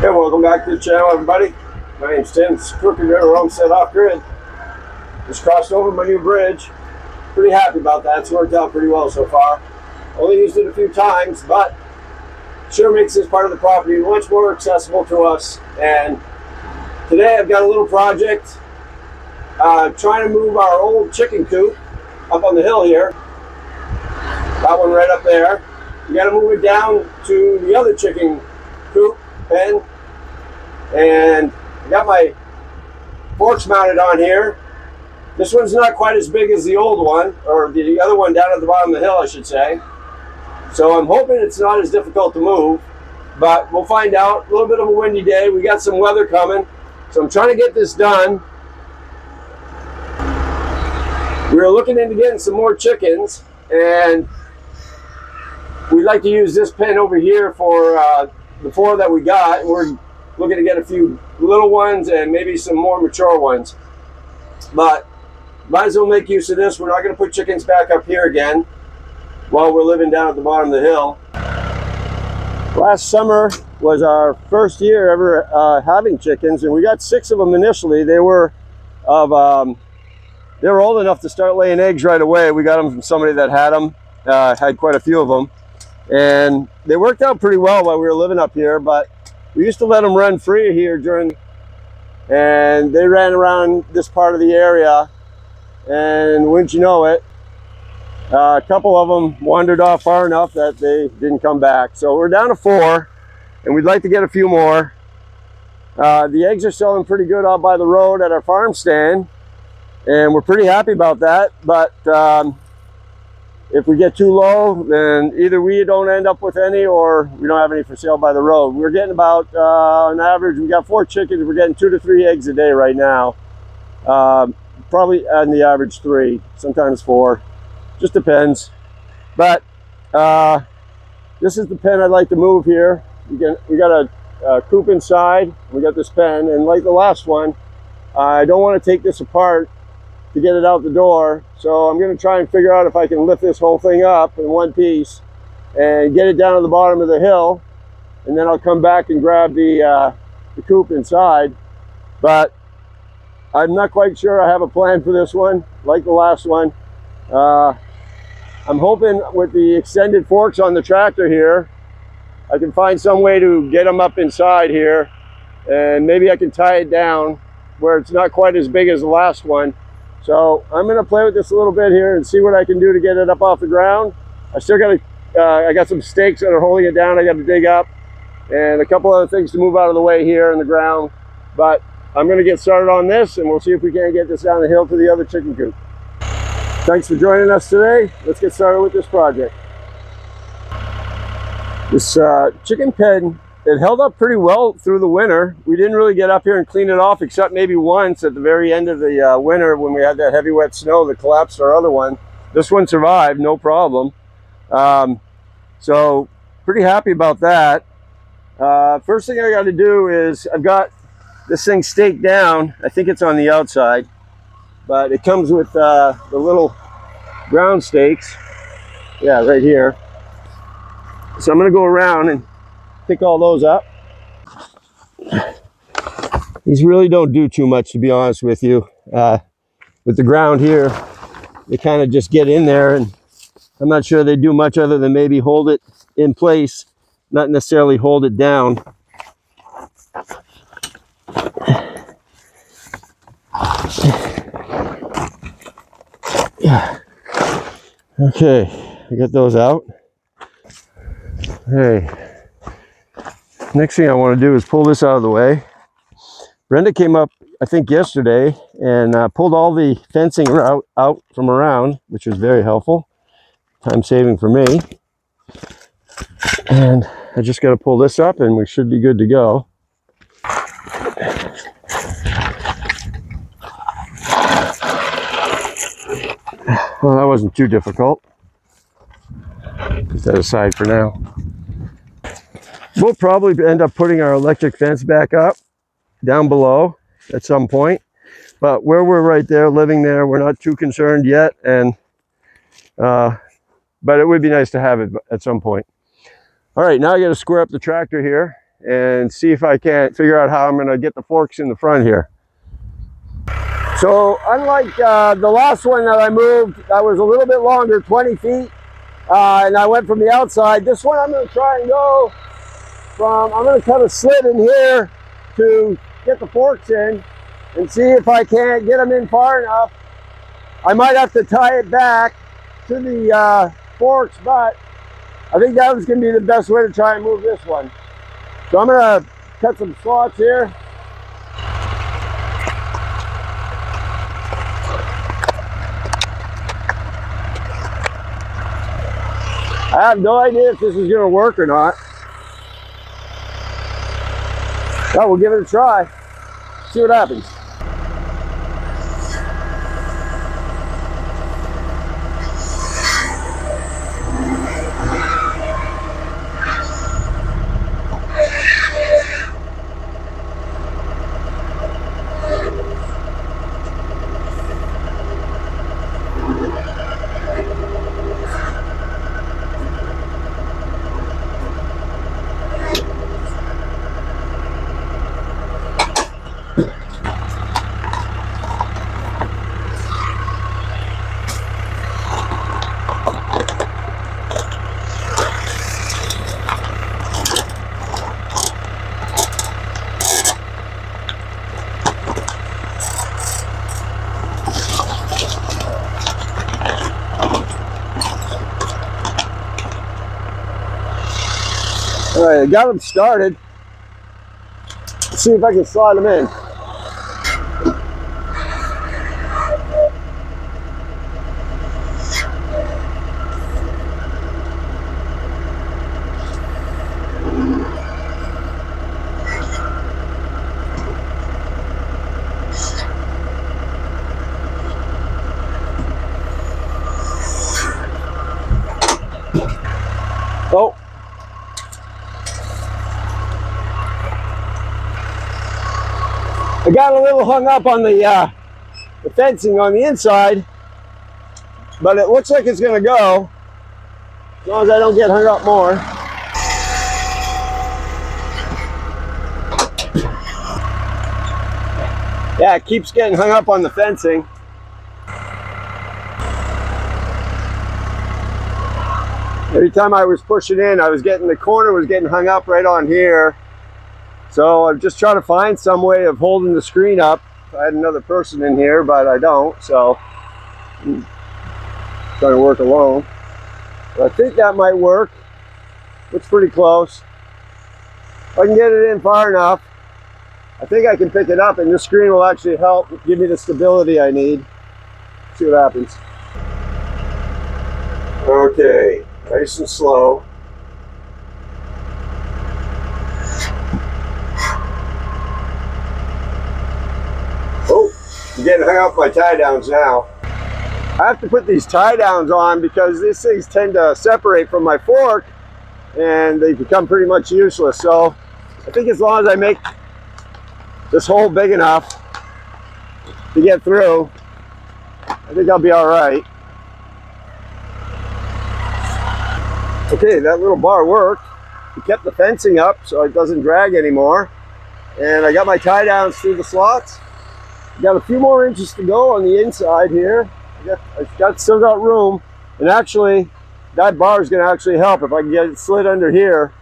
Hey, welcome back to the channel, everybody. My name's Tim. It's Crooked River Homestead Off-Grid. Just crossed over my new bridge. Pretty happy about that. It's worked out pretty well so far. Only used it a few times, but sure makes this part of the property much more accessible to us. And today I've got a little project trying to move our old chicken coop up on the hill here. That one right up there. We got to move it down to the other chicken coop pen, and I got my forks mounted on here. This one's not quite as big as the old one, or the other one down at the bottom of the hill, I should say. So I'm hoping it's not as difficult to move, but we'll find out. A little bit of a windy day. We got some weather coming, so I'm trying to get this done. We were looking into getting some more chickens, and we'd like to use this pen over here for the 4 that we got. We're looking to get a few little ones and maybe some more mature ones, but might as well make use of this. We're not going to put chickens back up here again while we're living down at the bottom of the hill. Last summer was our first year ever having chickens, and we got 6 of them initially. They were old enough to start laying eggs right away. We got them from somebody that had them, had quite a few of them, and they worked out pretty well while we were living up here. But we used to let them run free here and they ran around this part of the area, and wouldn't you know it, a couple of them wandered off far enough that they didn't come back. So we're down to 4, and we'd like to get a few more. The eggs are selling pretty good out by the road at our farm stand, and we're pretty happy about that. But if we get too low, then either we don't end up with any, or we don't have any for sale by the road. We're getting about, on average, we got 4 chickens. We're getting 2 to 3 eggs a day right now. Probably on the average 3, sometimes 4. Just depends. But this is the pen I'd like to move here. We got a coop inside. We got this pen, and like the last one, I don't want to take this apart to get it out the door. So I'm going to try and figure out if I can lift this whole thing up in one piece and get it down to the bottom of the hill, and then I'll come back and grab the coop inside. But I'm not quite sure I have a plan for this one, like the last one. I'm hoping with the extended forks on the tractor here, I can find some way to get them up inside here, and maybe I can tie it down where it's not quite as big as the last one. So I'm going to play with this a little bit here and see what I can do to get it up off the ground. I still got I got some stakes that are holding it down I got to dig up, and a couple other things to move out of the way here in the ground. But I'm going to get started on this, and we'll see if we can't get this down the hill to the other chicken coop. Thanks for joining us today. Let's get started with this project. This chicken pen, it held up pretty well through the winter. We didn't really get up here and clean it off, except maybe once at the very end of the winter when we had that heavy wet snow that collapsed our other one. This one survived, no problem. So pretty happy about that. First thing I got to do is, I've got this thing staked down. I think it's on the outside, but it comes with the little ground stakes. Yeah, right here. So I'm going to go around and pick all those up. These really don't do too much, to be honest with you. With the ground here, they kind of just get in there, and I'm not sure they do much other than maybe hold it in place, not necessarily hold it down. Yeah. Okay, I got those out. Hey, next thing I want to do is pull this out of the way. Brenda came up, I think yesterday, and pulled all the fencing out from around, which was very helpful. Time saving for me. And I just got to pull this up and we should be good to go. Well, that wasn't too difficult. Put that aside for now. We'll probably end up putting our electric fence back up down below at some point, but where we're right there living there, we're not too concerned yet, and but it would be nice to have it at some point. All right, now I got to square up the tractor here and see if I can't figure out how I'm going to get the forks in the front here. So unlike the last one that I moved, that was a little bit longer, 20 feet, and I went from the outside. This one I'm going to try and go from, I'm going to cut a slit in here to get the forks in and see if I can't get them in far enough. I might have to tie it back to the forks, but I think that was going to be the best way to try and move this one. So I'm going to cut some slots here. I have no idea if this is going to work or not. Well, we'll give it a try. See what happens. All right, I got them started. Let's see if I can slide them in. Oh. I got a little hung up on the fencing on the inside, but it looks like it's going to go, as long as I don't get hung up more. Yeah, it keeps getting hung up on the fencing. Every time I was pushing in, the corner was getting hung up right on here. So I'm just trying to find some way of holding the screen up. I had another person in here, but I don't, so I'm trying to work alone. But I think that might work. Looks pretty close. If I can get it in far enough, I think I can pick it up, and this screen will actually help give me the stability I need. See what happens. Okay, nice and slow. I'm getting hung up by tie downs now. I have to put these tie downs on because these things tend to separate from my fork and they become pretty much useless. So I think as long as I make this hole big enough to get through, I think I'll be all right. Okay, that little bar worked. It kept the fencing up so it doesn't drag anymore. And I got my tie downs through the slots. Got a few more inches to go on the inside here. I still got room, and actually that bar is going to actually help. If I can get it slid under here,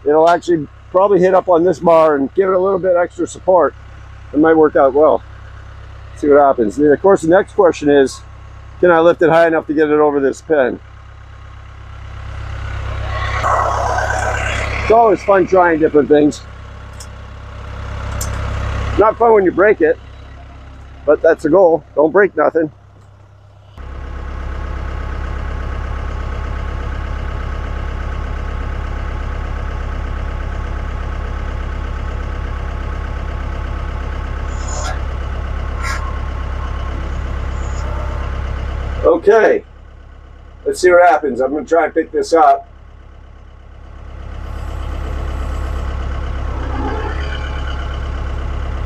it'll actually probably hit up on this bar and give it a little bit extra support. It might work out well. See what happens. And of course the next question is, can I lift it high enough to get it over this pin? It's always fun trying different things. Not fun when you break it, but that's the goal. Don't break nothing. Okay, let's see what happens. I'm going to try and pick this up.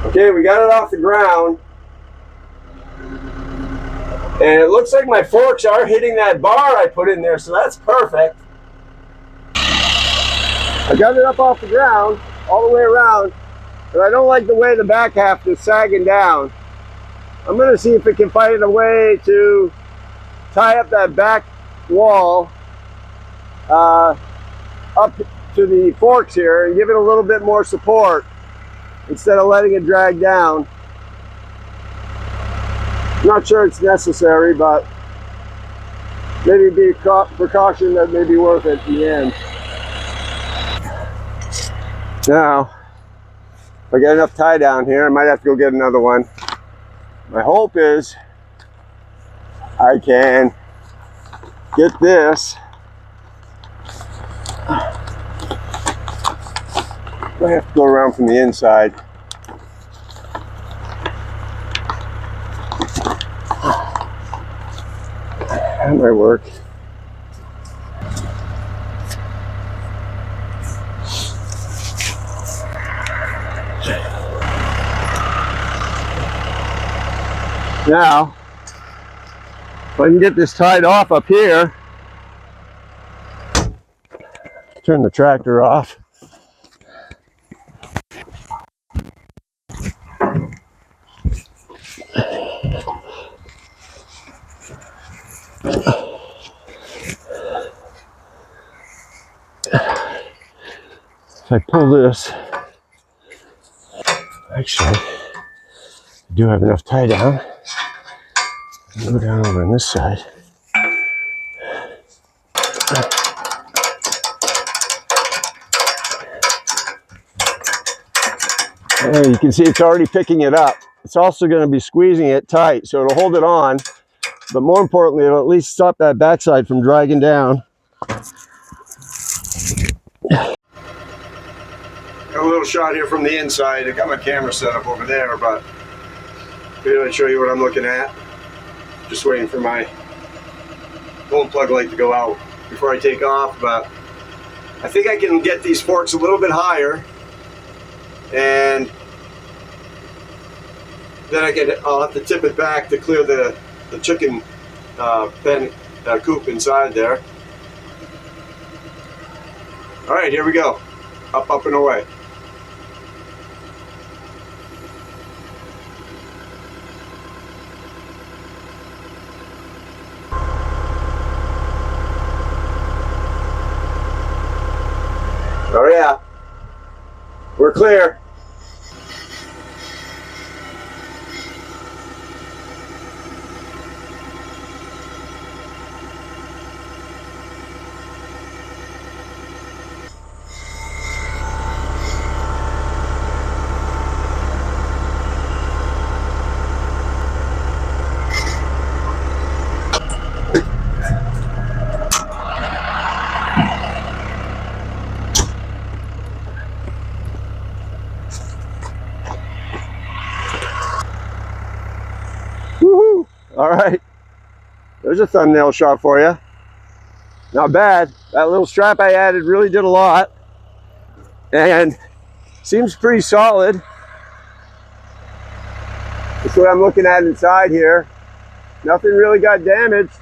Okay, we got it off the ground. And it looks like my forks are hitting that bar I put in there, so that's perfect. I got it up off the ground. all the way around, and I don't like the way the back half is sagging down. I'm going to see if it can find a way to tie up that back wall up to the forks here and give it a little bit more support instead of letting it drag down. Not sure it's necessary, but maybe it'd be a precaution that may be worth it in the end. Now, if I get enough tie down here, I might have to go get another one. My hope is I can get this. I have to go around from the inside. That might work. Now, if I can get this tied off up here, turn the tractor off. If I pull this, actually, I do have enough tie down. Go down over on this side. And you can see it's already picking it up. It's also going to be squeezing it tight, so it'll hold it on. But more importantly, it'll at least stop that backside from dragging down. Got a little shot here from the inside. I got my camera set up over there, but maybe I'll show you what I'm looking at. Just waiting for my gold plug light to go out before I take off, but I think I can get these forks a little bit higher, and then I'll have to tip it back to clear the chicken pen coop inside there. All right, here we go. Up, up, and away. Oh yeah, we're clear. Woohoo! All right, there's a thumbnail shot for you. Not bad. That little strap I added really did a lot, and seems pretty solid. That's what I'm looking at inside here. Nothing really got damaged.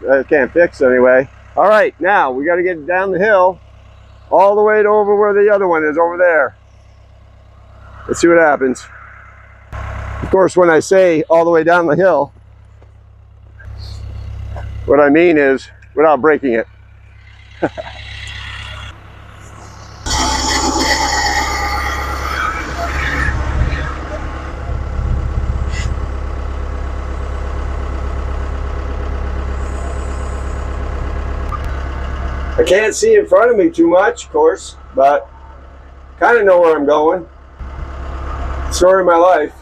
I can't fix anyway. All right, now we got to get down the hill all the way to over where the other one is over there. Let's see what happens. Of course, when I say all the way down the hill, what I mean is without breaking it. I can't see in front of me too much, of course, but kind of know where I'm going. Story of my life.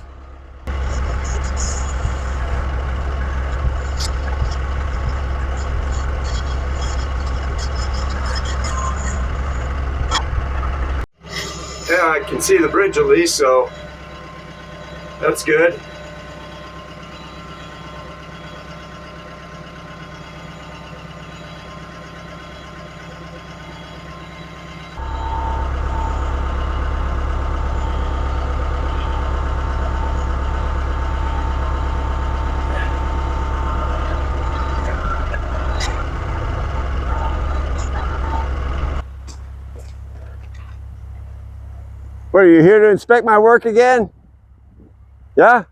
Yeah, I can see the bridge at least, so that's good. What, are you here to inspect my work again? Yeah?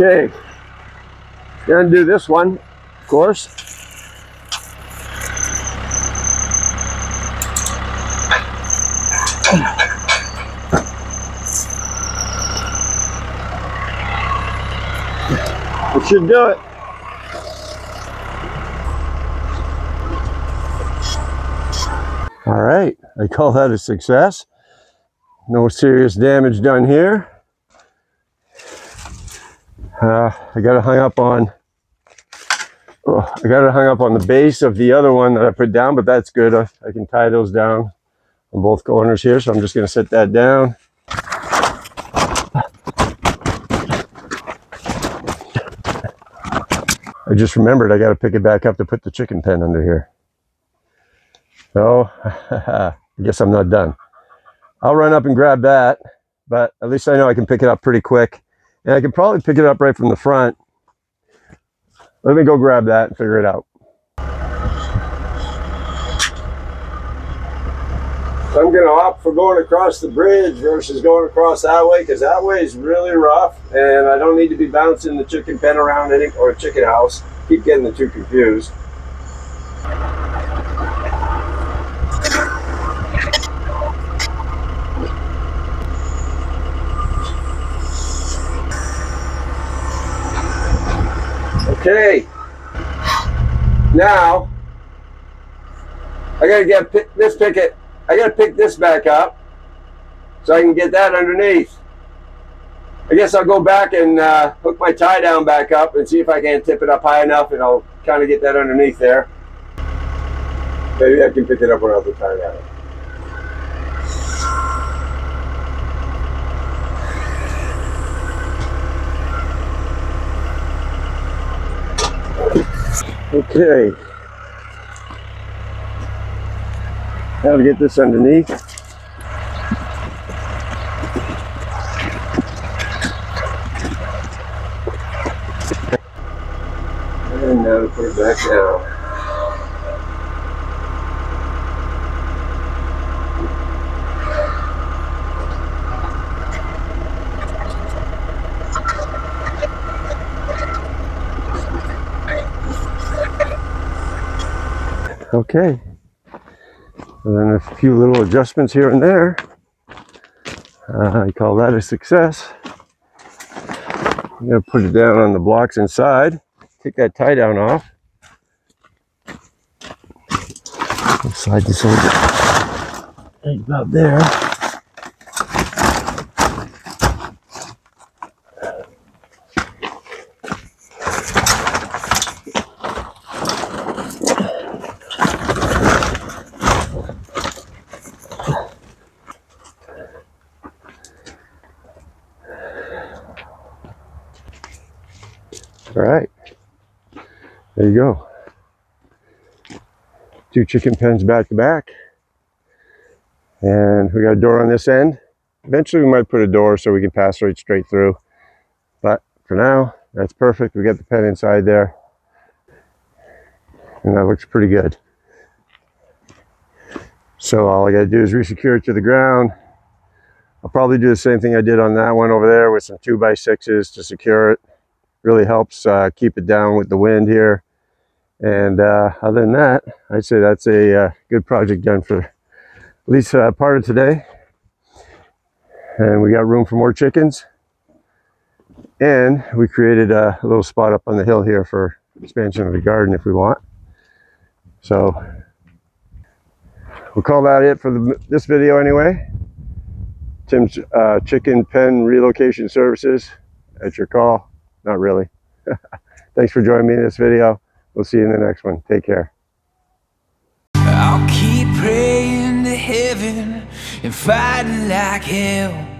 Okay, gonna do this one, of course. It should do it. All right, I call that a success. No serious damage done here. I got it hung up on. I got it hung up on the base of the other one that I put down, but that's good. I can tie those down on both corners here, so I'm just going to set that down. I just remembered I got to pick it back up to put the chicken pen under here. So I guess I'm not done. I'll run up and grab that, but at least I know I can pick it up pretty quick, and I can probably pick it up right from the front. Let me go grab that and figure it out. I'm going to opt for going across the bridge versus going across that way, because that way is really rough and I don't need to be bouncing the chicken pen around or chicken house. Keep getting the two confused. Okay, now I gotta I gotta pick this back up so I can get that underneath. I guess I'll go back and hook my tie down back up and see if I can tip it up high enough, and I'll kind of get that underneath there. Maybe I can pick it up when I have the tie down. Okay, now to get this underneath. And now to put it back down. Okay, and then a few little adjustments here and there. I call that a success. I'm going to put it down on the blocks inside. Take that tie down off. Slide this over right about there. All right, there you go. Two chicken pens back to back. And we got a door on this end. Eventually we might put a door so we can pass right straight through. But for now, that's perfect. We got the pen inside there. And that looks pretty good. So all I gotta do is resecure it to the ground. I'll probably do the same thing I did on that one over there with some 2x6s to secure it. Really helps keep it down with the wind here. And other than that, I'd say that's a good project done for at least part of today. And we got room for more chickens. And we created a little spot up on the hill here for expansion of the garden if we want. So we'll call that it for this video anyway. Tim's chicken pen relocation services at your call. Not really. Thanks for joining me in this video. We'll see you in the next one. Take care. I'll keep praying to heaven and fighting like hell.